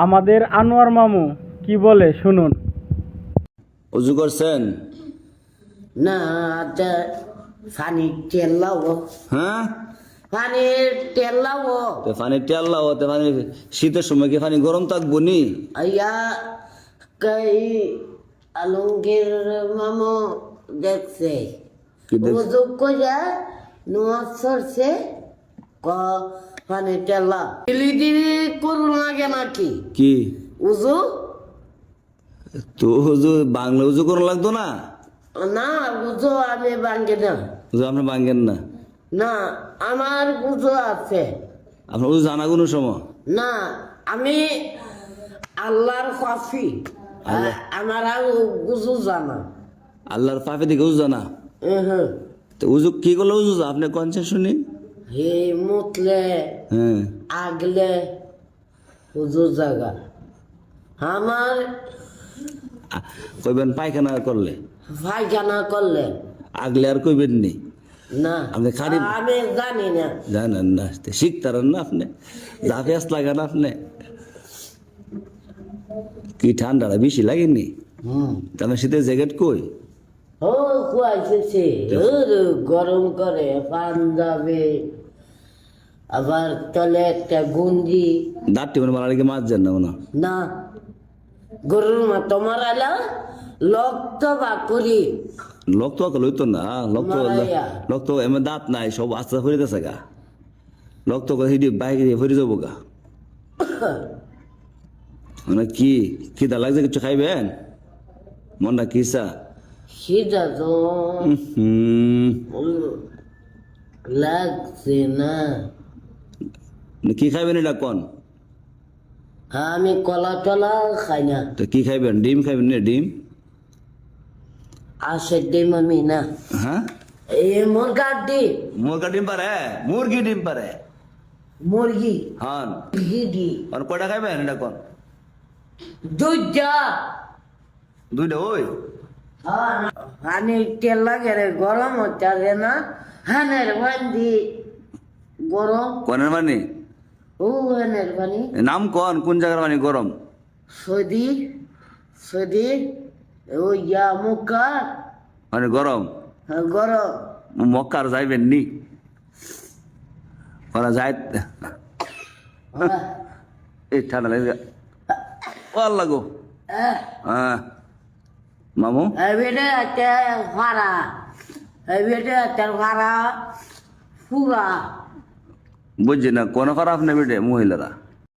আমাদের আনোয়ার মামু কি বলে শুনুন। উজু করছেন? না পানি তেল লাও হ্যাঁ, পানির তেল লাও তো পানি তেল লাও, তো পানি শীতের সময় কি পানি গরম থাকবো নি? আইয়া কই আলমগীর মামু দেখছে কি দেখছে? উজু কইরা নোয়া সরছে ক পানি তেলা দিলি দিলি করুন লাগে নাকি কি উজু তো উজু বাংলা উজু করা লাগতো না? না উজু আমি ভাঙ্গে না উজু আপনি ভাঙ্গেন না? না আমার উজু আছে আপনার উজু জানা কোনো সময়? না আমি আল্লাহর কফি আমার আর উজু জানা আল্লাহর পাপে দিকে উজু জানা? হ্যাঁ তো উজু কি করলে উজু আপনি কনছেন শুনি? হে মুতলে হ্যাঁ, আগলে উজু জাগা আমার কইবেন পায়খানা করলে, পায়খানা করলে আগলে আর কইবেন নি? না আপনি খালি আমি জানি না জানেন না, শিখতারেন না আপনি, যা পেঁয়াজ লাগান আপনি। কি ঠান্ডাটা বেশি লাগেনি? তাহলে শীতের জ্যাকেট কই? ও কুয়াইছে গরম করে পাঞ্জাবে আবার তলে একটা গুঞ্জি দাঁতটি মানে মারা লেগে মাছ যান না মনে হয়। না গরুর মতো মারালা লক্ত বা করি লোক তো আঁকা লইতো না, মারাইয়া। লোক তো এমন দাঁত নাই, সব আস্তে আস্তে ফরিতেছে গা। লোক তো হিডি বাইক দিয়ে ফরি যাবো গা। মানে কি খিদা লাগছে, কিছু খাইবেন? মনটা কিসা? সেটা তো হুম, লাগছে না কি খাইবেন এটা কোন? আমি কলা টলা খাই না তো কি খাইবেন? ডিম খাইবেন না? ডিম আসে ডিম আমি না হ্যাঁ, এই মুরগার ডিম মুরগা ডিম পারে, মুরগি ডিম পারে। মুরগি হ্যাঁ, মুরগি আর কয়টা খাইবেন এটা কোন? দুইটা দুইটা ওই পানি তেল লাগে রে গরম হচ্ছে না হানের বান্দি গরম কনের মানে ও হানের পানি নাম কোন জায়গার মানে গরম? সৌদি সৌদি ও ইয়া মুক্কা মানে গরম গরম মক্কার যাইবেন নি? ওরা যায় এই ঠান্ডা লাগে আল্লাহ গো। হ্যাঁ মামু, বেটে আছে ভাড়া বেটে আছে ভাড়া পুরা বুঝছি না কোন খারাপ নেই বেটে মহিলারা।